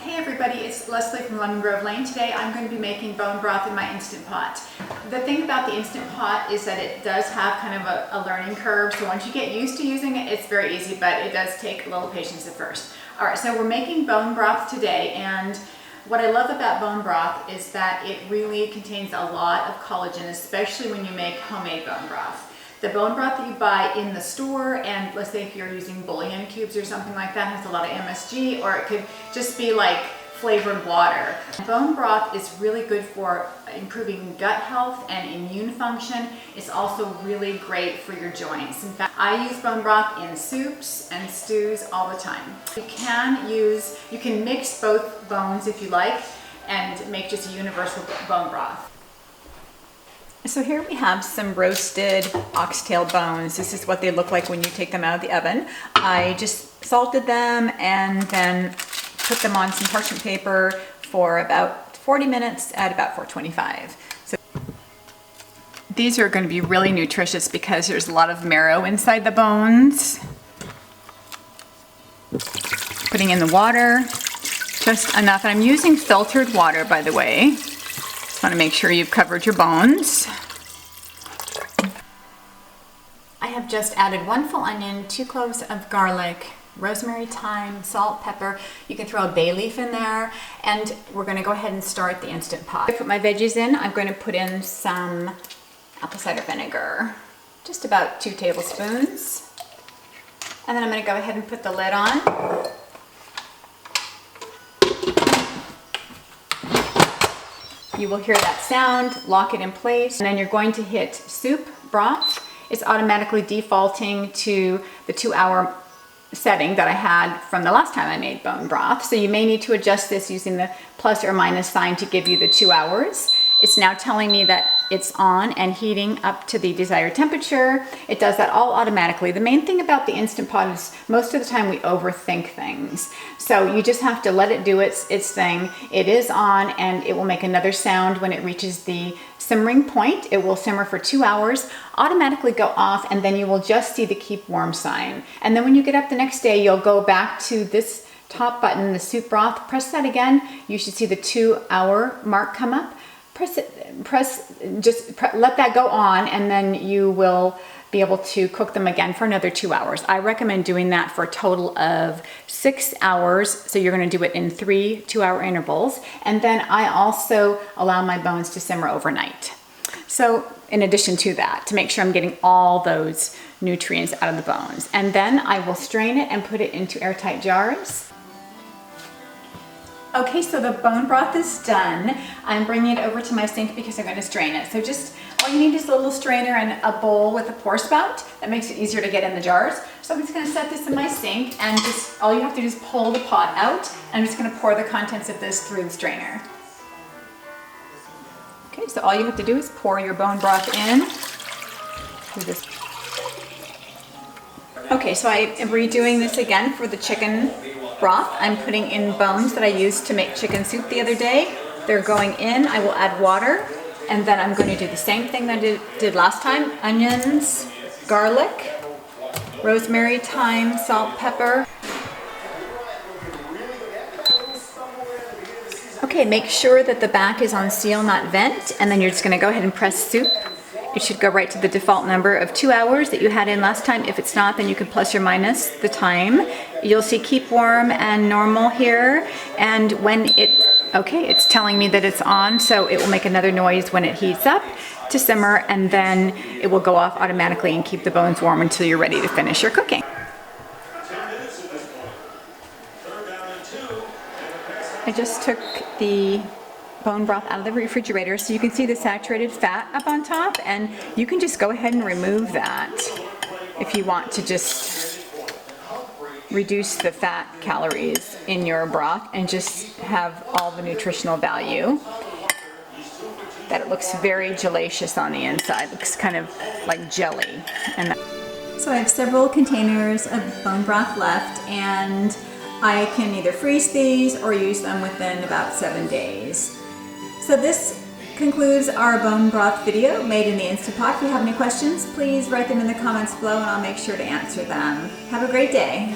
Hey everybody, it's Leslie from Lemon Grove Lane. Today I'm going to be making bone broth in my Instant Pot. The thing about the Instant Pot is that it does have kind of a learning curve, so once you get used to using it, it's very easy, but it does take a little patience at first. Alright, so we're making bone broth today, and what I love about bone broth is that it really contains a lot of collagen, especially when you make homemade bone broth. The bone broth that you buy in the store, and let's say if you're using bouillon cubes or something like that, has a lot of MSG, or it could just be like flavored water. Bone broth is really good for improving gut health and immune function. It's also really great for your joints. In fact, I use bone broth in soups and stews all the time. You can mix both bones if you like and make just a universal bone broth. So here we have some roasted oxtail bones. This is what they look like when you take them out of the oven. I just salted them and then put them on some parchment paper for about 40 minutes at about 425. So these are going to be really nutritious because there's a lot of marrow inside the bones. Putting in the water, just enough. And I'm using filtered water, by the way. Want to make sure you've covered your bones. I have just added 1 full onion, 2 cloves of garlic, rosemary, thyme, salt, pepper. You can throw a bay leaf in there, and we're going to go ahead and start the Instant Pot. I put my veggies in. I'm going to put in some apple cider vinegar, just about 2 tablespoons. And then I'm going to go ahead and put the lid on. You will hear that sound, lock it in place, and then you're going to hit soup broth. It's automatically defaulting to the 2-hour setting that I had from the last time I made bone broth. So you may need to adjust this using the plus or minus sign to give you the 2 hours. It's now telling me that it's on and heating up to the desired temperature. It does that all automatically. The main thing about the Instant Pot is most of the time we overthink things. So you just have to let it do its thing. It is on, and it will make another sound when it reaches the simmering point. It will simmer for 2 hours, automatically go off, and then you will just see the keep warm sign. And then when you get up the next day, you'll go back to this top button, the soup broth, press that again. You should see the 2-hour mark come up. Let that go on, and then you will be able to cook them again for another 2 hours. I recommend doing that for a total of 6 hours. So you're going to do it in 3 2-hour intervals. And then I also allow my bones to simmer overnight. So in addition to that, to make sure I'm getting all those nutrients out of the bones. And then I will strain it and put it into airtight jars. Okay, so the bone broth is done. I'm bringing it over to my sink because I'm going to strain it. So just all you need is a little strainer and a bowl with a pour spout. That makes it easier to get in the jars. So I'm just going to set this in my sink, and just all you have to do is pull the pot out. And I'm just going to pour the contents of this through the strainer. Okay, so all you have to do is pour your bone broth in through this. Okay, so I am redoing this again for the chicken broth. I'm putting in bones that I used to make chicken soup the other day. They're going in. I will add water, and then I'm going to do the same thing that I did last time. Onions, garlic, rosemary, thyme, salt, pepper. Okay, make sure that the back is on seal, not vent, and then you're just going to go ahead and press soup. It should go right to the default number of 2 hours that you had in last time. If it's not, then you can plus or minus the time. You'll see keep warm and normal here. And when it's telling me that it's on, so it will make another noise when it heats up to simmer, and then it will go off automatically and keep the bones warm until you're ready to finish your cooking. I just took the bone broth out of the refrigerator, so you can see the saturated fat up on top, and you can just go ahead and remove that if you want to just reduce the fat calories in your broth and just have all the nutritional value. That it looks very gelacious on the inside. It looks kind of like jelly. So I have several containers of bone broth left, and I can either freeze these or use them within about 7 days. So this concludes our bone broth video made in the Instant Pot. If you have any questions, please write them in the comments below and I'll make sure to answer them. Have a great day.